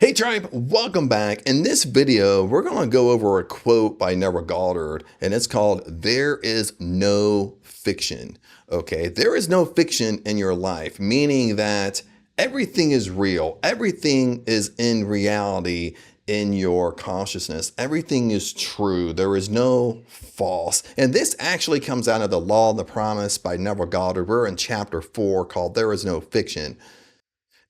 Hey Tribe, welcome back. In this video, we're going to go over a quote by Neville Goddard, and it's called, "There is no fiction." Okay, there is no fiction in your life, meaning that everything is real. Everything is in reality in your consciousness. Everything is true. There is no false. And this actually comes out of the Law and the Promise by Neville Goddard. We're in chapter 4 called "There is no fiction."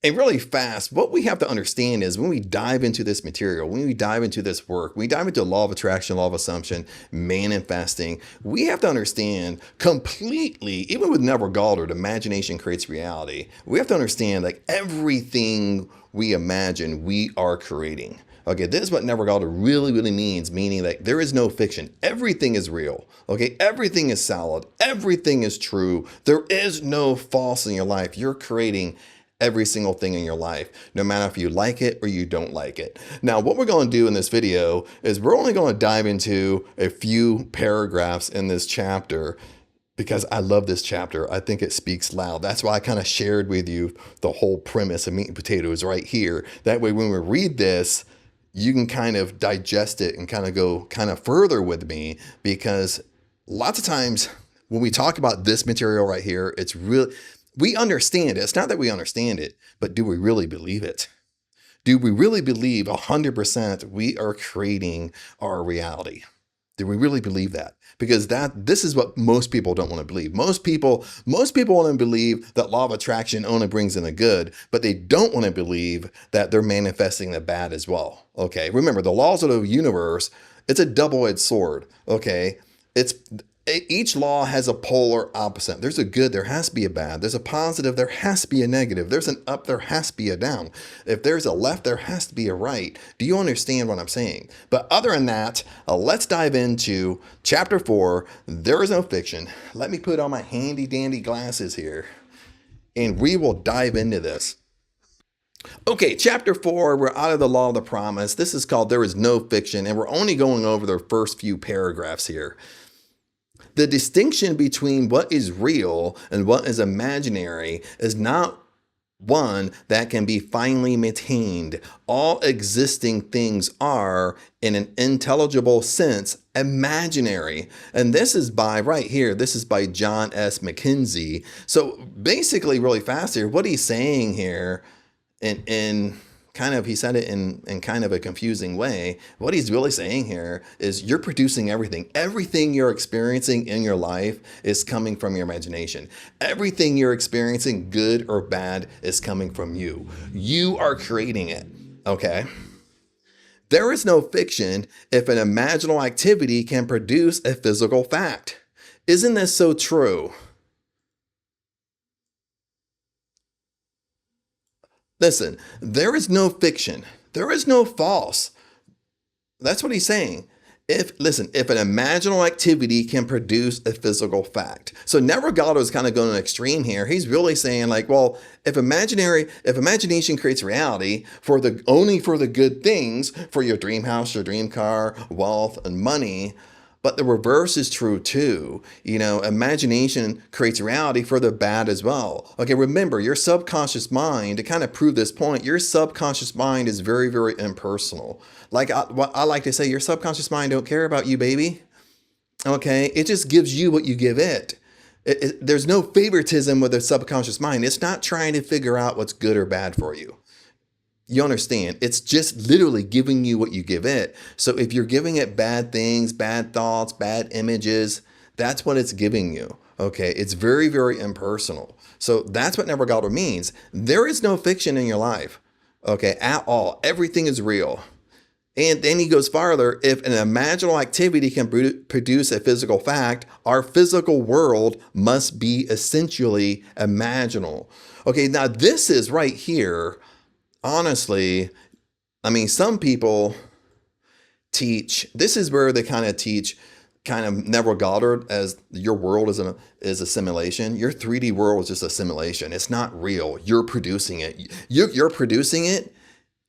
And really fast, what we have to understand is when we dive into this material, when we dive into this work, we dive into law of attraction, law of assumption, manifesting, we have to understand completely, even with Neville Goddard, imagination creates reality. We have to understand like everything we imagine, we are creating. Okay, this is what Neville Goddard really means, meaning that there is no fiction. Everything is real. Okay, everything is solid. Everything is true. There is no false in your life. You're creating every single thing in your life, no matter if you like it or you don't like it. Now, what we're going to do in this video is we're only going to dive into a few paragraphs in this chapter because I love this chapter. I think it speaks loud. That's why I kind of shared with you the whole premise of Meat and Potatoes right here. That way, when we read this, you can kind of digest it and kind of go kind of further with me, because lots of times when we talk about this material right here, it's really, we understand it. It's not that we understand it, but do we really believe it? Do we really believe 100% we are creating our reality? Do we really believe that? Because this is what most people don't want to believe. Most people want to believe that law of attraction only brings in the good, but they don't want to believe that they're manifesting the bad as well. Okay, remember the laws of the universe, it's a double-edged sword. Okay, each law has a polar opposite. There's a good, there has to be a bad. There's a positive, there has to be a negative. There's an up, there has to be a down. If there's a left, there has to be a right. Do you understand what I'm saying? But other than that, let's dive into chapter 4, There is no fiction. Let me put on my handy dandy glasses here, and we will dive into this. Okay, chapter 4, we're out of the Law of the Promise. This is called There is no fiction, and we're only going over the first few paragraphs here. The distinction between what is real and what is imaginary is not one that can be finally maintained. All existing things are, in an intelligible sense, imaginary. And this is by, right here, this is by John S. McKenzie. So basically, really fast here, what he's saying here in kind of, he said it in kind of a confusing way. What he's really saying here is you're producing everything. Everything you're experiencing in your life is coming from your imagination. Everything you're experiencing, good or bad, is coming from you. You are creating it, okay? There is no fiction if an imaginal activity can produce a physical fact. Isn't this so true? Listen, there is no fiction. There is no false. That's what he's saying. If an imaginal activity can produce a physical fact. So Neville Goddard is kind of going to an extreme here. He's really saying like, well, if imagination creates reality only for the good things, for your dream house, your dream car, wealth, and money, but the reverse is true too. You know, imagination creates reality for the bad as well. Okay, remember your subconscious mind, to kind of prove this point, your subconscious mind is very impersonal. Like what I like to say, your subconscious mind don't care about you, baby. Okay, it just gives you what you give it. There's no favoritism with the subconscious mind. It's not trying to figure out what's good or bad for you. You understand? It's just literally giving you what you give it. So if you're giving it bad things, bad thoughts, bad images, that's what it's giving you. Okay, it's very impersonal. So that's what Neville Goddard means. There is no fiction in your life, okay, at all. Everything is real. And then he goes farther. If an imaginal activity can produce a physical fact, our physical world must be essentially imaginal. Okay, now this is right here. Honestly, I mean, some people teach, this is where they kind of teach kind of Neville Goddard as your world is a simulation. Your 3D world is just a simulation. It's not real. You're producing it. You're producing it,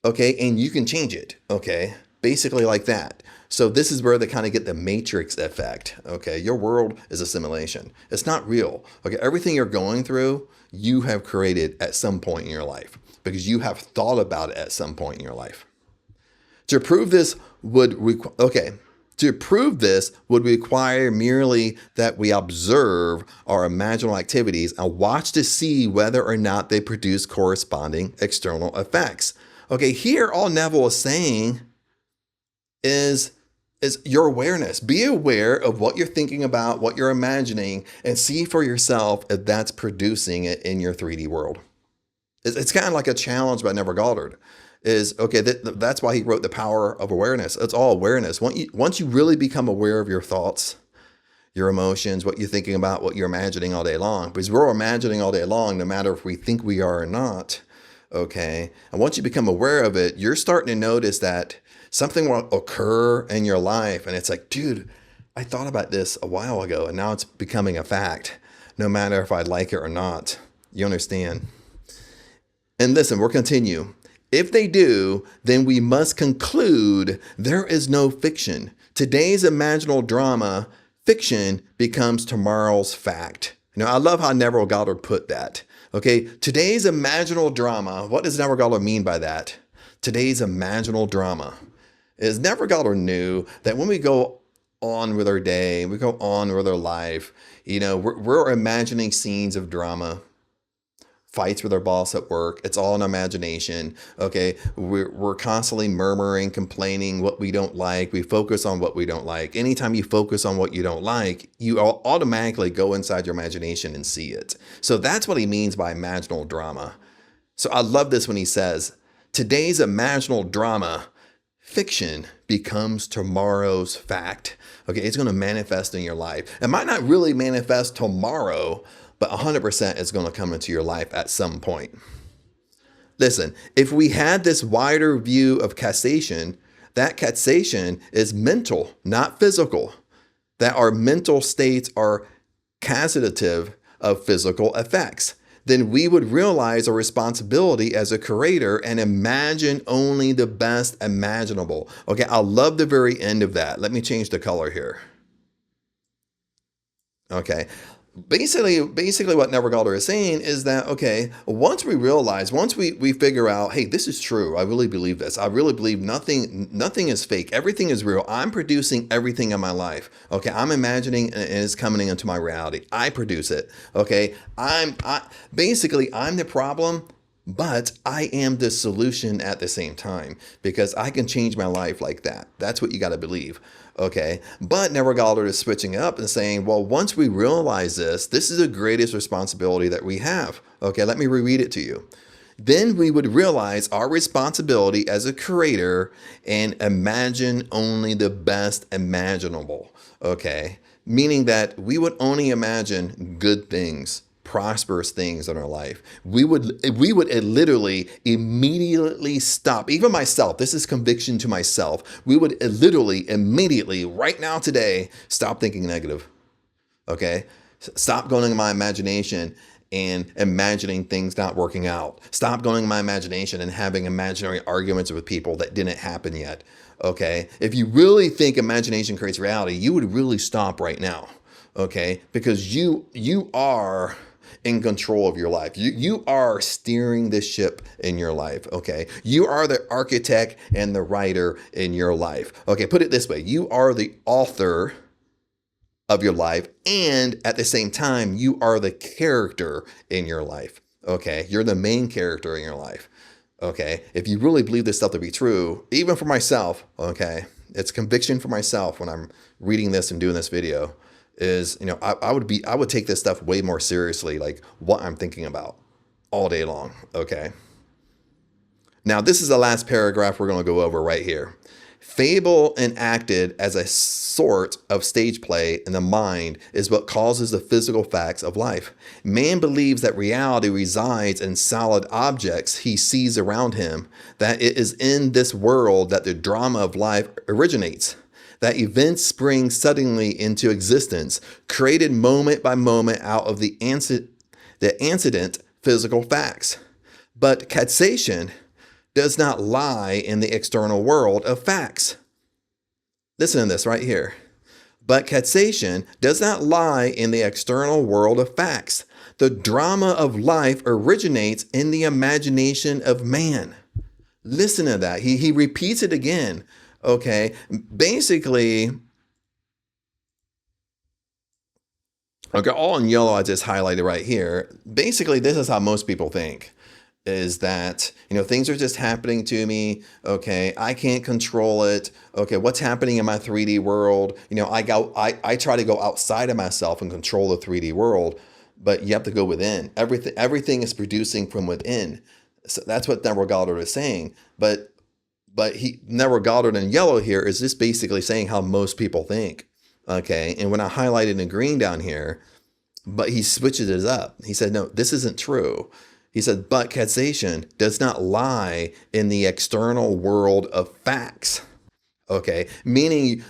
okay, and you can change it, okay, basically like that. So this is where they kind of get the matrix effect, okay? Your world is a simulation. It's not real, okay? Everything you're going through, you have created at some point in your life. because you have thought about it at some point in your life. To prove this would require merely that we observe our imaginal activities and watch to see whether or not they produce corresponding external effects. Okay, here all Neville is saying is your awareness. Be aware of what you're thinking about, what you're imagining, and see for yourself if that's producing it in your 3D world. It's kind of like a challenge by Neville Goddard. That's why he wrote The Power of Awareness. It's all awareness. Once you really become aware of your thoughts, your emotions, what you're thinking about, what you're imagining all day long, because we're imagining all day long, no matter if we think we are or not. Okay. And once you become aware of it, you're starting to notice that something will occur in your life. And it's like, dude, I thought about this a while ago and now it's becoming a fact, no matter if I like it or not. You understand? And listen, we'll continue. If they do, then we must conclude there is no fiction. Today's imaginal drama, fiction, becomes tomorrow's fact. I love how Neville Goddard put that. Okay, today's imaginal drama, what does Neville Goddard mean by that? Today's imaginal drama is Neville Goddard knew that when we go on with our day, we go on with our life, we're imagining scenes of drama, fights with our boss at work. It's all in imagination. Okay. We're constantly murmuring, complaining what we don't like. We focus on what we don't like. Anytime you focus on what you don't like, you automatically go inside your imagination and see it. So that's what he means by imaginal drama. So I love this when he says, today's imaginal drama, fiction, becomes tomorrow's fact. Okay. It's going to manifest in your life. It might not really manifest tomorrow, but 100% is going to come into your life at some point. Listen, if we had this wider view of causation, that causation is mental, not physical. That our mental states are causative of physical effects. Then we would realize our responsibility as a creator and imagine only the best imaginable. Okay, I love the very end of that. Let me change the color here. Okay. Basically what Neville Goddard is saying is that, okay, once we figure out, hey, this is true. I really believe this. I really believe nothing is fake. Everything is real. I'm producing everything in my life. Okay. I'm imagining and it's coming into my reality. I produce it. Okay. I'm the problem, but I am the solution at the same time because I can change my life like that. That's what you got to believe. Okay. But Neville Goddard is switching up and saying, well, once we realize this is the greatest responsibility that we have. Okay. Let me reread it to you. Then we would realize our responsibility as a creator and imagine only the best imaginable. Okay. Meaning that we would only imagine good things, prosperous things in our life. We would literally immediately stop. Even myself, this is conviction to myself. We would literally immediately, right now, today, stop thinking negative. Okay. Stop going in my imagination and imagining things not working out. Stop going in my imagination and having imaginary arguments with people that didn't happen yet. Okay. If you really think imagination creates reality, you would really stop right now. Okay. Because you are in control of your life. You are steering the ship in your life. Okay. You are the architect and the writer in your life. Okay. Put it this way. You are the author of your life. And at the same time, you are the character in your life. Okay. You're the main character in your life. Okay. If you really believe this stuff to be true, even for myself, okay, it's conviction for myself when I'm reading this and doing this video. Is, I would take this stuff way more seriously, like what I'm thinking about all day long. Okay. Now, this is the last paragraph we're going to go over right here. Fable enacted as a sort of stage play in the mind is what causes the physical facts of life. Man believes that reality resides in solid objects he sees around him, that it is in this world that the drama of life originates. That events spring suddenly into existence, created moment by moment out of the antecedent physical facts. But causation does not lie in the external world of facts. Listen to this right here. But causation does not lie in the external world of facts, The drama of life originates in the imagination of man. Listen to that. He repeats it again. Okay. Basically, okay, all in yellow I just highlighted right here. Basically, this is how most people think. Is that, things are just happening to me. Okay, I can't control it. Okay, what's happening in my 3D world? I try to go outside of myself and control the 3D world, but you have to go within. Everything is producing from within. So that's what Neville Goddard is saying. But Neville Goddard in yellow here is just basically saying how most people think. Okay, and when I highlighted in green down here, but he switches it up. He said, no, this isn't true. He said, but causation does not lie in the external world of facts. Okay, meaning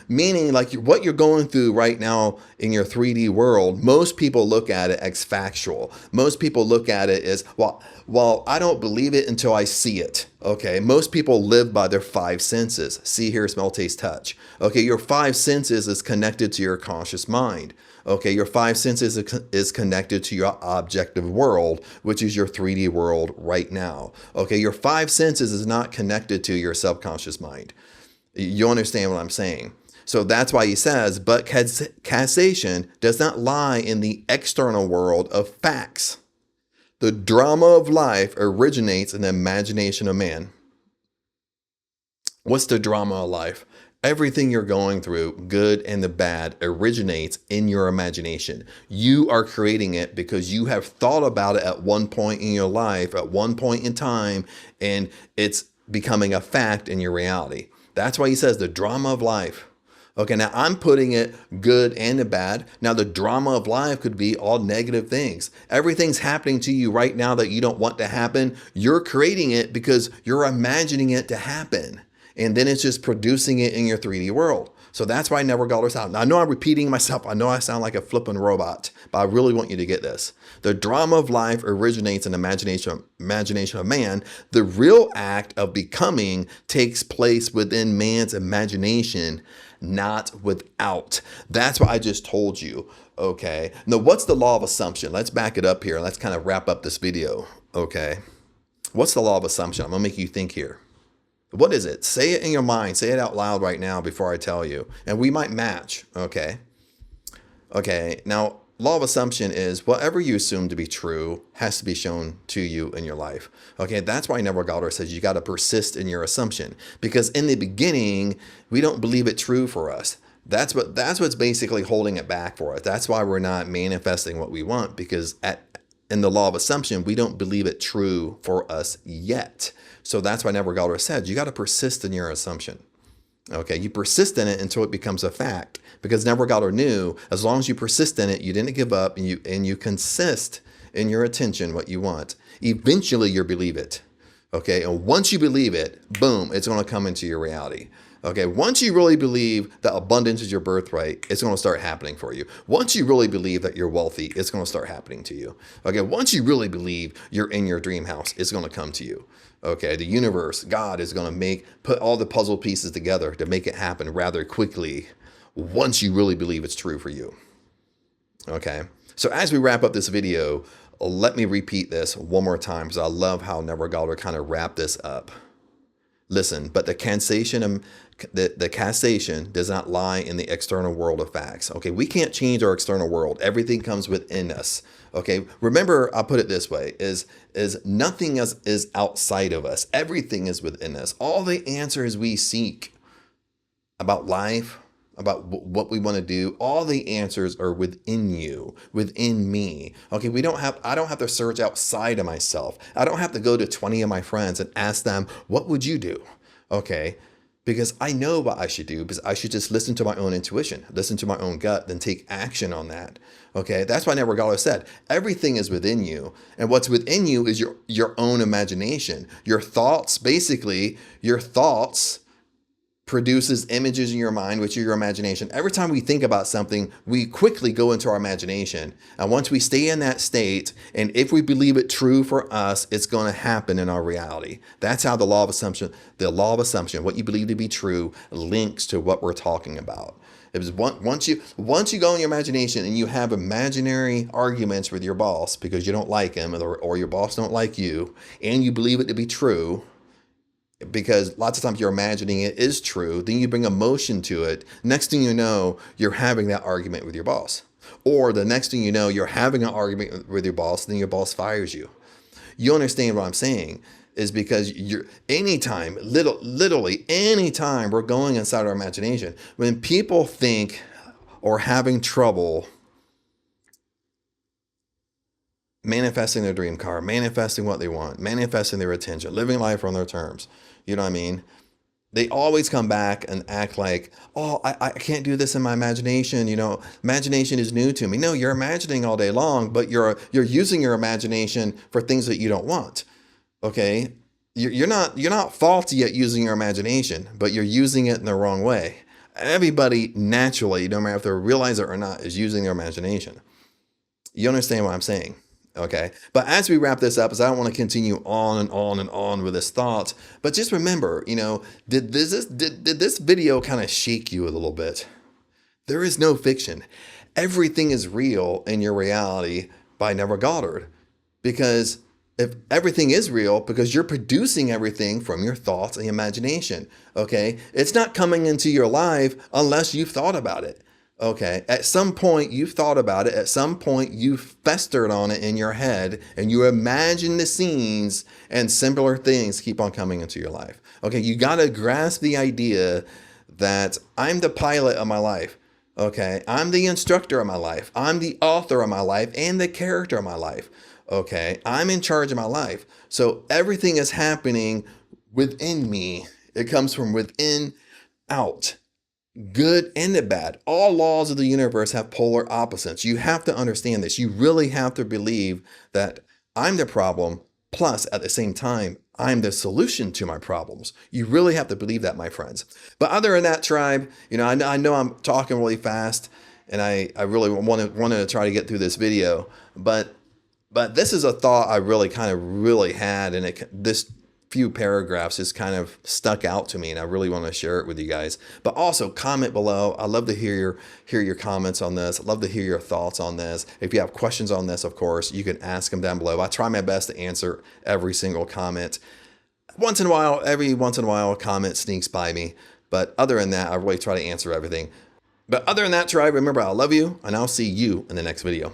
like what you're going through right now in your 3D world, most people look at it as factual. Most people look at it as, well, I don't believe it until I see it. Okay, most people live by their five senses: see, hear, smell, taste, touch. Okay, your five senses is connected to your conscious mind. Okay, your five senses is connected to your objective world, which is your 3D world right now. Okay, your five senses is not connected to your subconscious mind. You understand what I'm saying? So that's why he says, but causation does not lie in the external world of facts. The drama of life originates in the imagination of man. What's the drama of life? Everything you're going through, good and the bad, originates in your imagination. You are creating it because you have thought about it at one point in your life, at one point in time, and it's becoming a fact in your reality. That's why he says the drama of life. Okay, now I'm putting it good and the bad. Now the drama of life could be all negative things. Everything's happening to you right now that you don't want to happen. You're creating it because you're imagining it to happen. And then it's just producing it in your 3D world. So that's why I never got this out. Now, I know I'm repeating myself. I know I sound like a flippin' robot, but I really want you to get this. The drama of life originates in the imagination of man. The real act of becoming takes place within man's imagination, not without. That's what I just told you. Okay. Now, what's the law of assumption? Let's back it up here. Let's kind of wrap up this video. Okay. What's the law of assumption? I'm going to make you think here. What is it? Say it in your mind. Say it out loud right now before I tell you. And we might match. Okay. Okay. Now, law of assumption is whatever you assume to be true has to be shown to you in your life. Okay. That's why Neville Goddard says you got to persist in your assumption, because in the beginning, we don't believe it true for us. That's what's basically holding it back for us. That's why we're not manifesting what we want, because in the law of assumption, we don't believe it true for us yet. So that's why Neville Goddard said, you got to persist in your assumption. Okay, you persist in it until it becomes a fact, because Neville Goddard knew as long as you persist in it, you didn't give up, and you consist in your attention what you want. Eventually, you'll believe it. Okay, and once you believe it, boom, it's going to come into your reality. Okay, once you really believe that abundance is your birthright, it's going to start happening for you. Once you really believe that you're wealthy, it's going to start happening to you. Okay, once you really believe you're in your dream house, it's going to come to you. Okay, the universe, God is going to put all the puzzle pieces together to make it happen rather quickly once you really believe it's true for you. Okay, so as we wrap up this video, let me repeat this one more time, because I love how Neville Goddard kind of wrapped this up. Listen, but the causation does not lie in the external world of facts. Okay, we can't change our external world. Everything comes within us. Okay, remember, I'll put it this way, is nothing is outside of us. Everything is within us. All the answers we seek about life, about what we want to do, all the answers are within you, within me. Okay, I don't have to search outside of myself. I don't have to go to 20 of my friends and ask them, what would you do? Okay, because I know what I should do, because I should just listen to my own intuition, listen to my own gut, then take action on that. Okay, that's why Neville Goddard said, everything is within you. And what's within you is your own imagination. Your thoughts, basically, your thoughts produces images in your mind, which are your imagination. Every time we think about something, we quickly go into our imagination. And once we stay in that state, and if we believe it true for us, it's going to happen in our reality. That's how the law of assumption, what you believe to be true, links to what we're talking about. It was once you go in your imagination and you have imaginary arguments with your boss because you don't like him, or your boss don't like you, and you believe it to be true, because lots of times you're imagining it is true, then you bring emotion to it. Next thing you know, you're having that argument with your boss. Or the next thing you know, you're having an argument with your boss, then your boss fires you. You understand what I'm saying? Is because you're anytime, literally anytime we're going inside our imagination, when people think or having trouble manifesting their dream car, manifesting what they want, manifesting their attention, living life on their terms, you know what I mean? They always come back and act like, oh, I can't do this in my imagination. You know, imagination is new to me. No, you're imagining all day long, but you're using your imagination for things that you don't want. Okay, you're not faulty at using your imagination, but you're using it in the wrong way. Everybody naturally, no matter if they realize it or not, is using their imagination. You understand what I'm saying? Okay, but as we wrap this up, as I don't want to continue on and on and on with this thought, but just remember, you know, did this video kind of shake you a little bit? There is no fiction. Everything is real in your reality by Neville Goddard, because if everything is real, because you're producing everything from your thoughts and imagination. Okay, it's not coming into your life unless you've thought about it. Okay, at some point you've thought about it, at some point you've festered on it in your head, and you imagine the scenes, and similar things keep on coming into your life. Okay, you got to grasp the idea that I'm the pilot of my life. Okay, I'm the instructor of my life. I'm the author of my life and the character of my life. Okay, I'm in charge of my life. So everything is happening within me. It comes from within out. Good and the bad. All laws of the universe have polar opposites. You have to understand this. You really have to believe that I'm the problem, plus at the same time, I'm the solution to my problems. You really have to believe that, my friends. But other than that, tribe, you know, I know I'm talking really fast, and I really wanted to try to get through this video, but this is a thought I really had, and this few paragraphs just kind of stuck out to me, and I really want to share it with you guys. But also comment below. I'd love to hear your comments on this. I'd love to hear your thoughts on this. If you have questions on this, of course, you can ask them down below. I try my best to answer every single comment. Every once in a while, a comment sneaks by me. But other than that, I really try to answer everything. But other than that, tribe, remember, I love you, and I'll see you in the next video.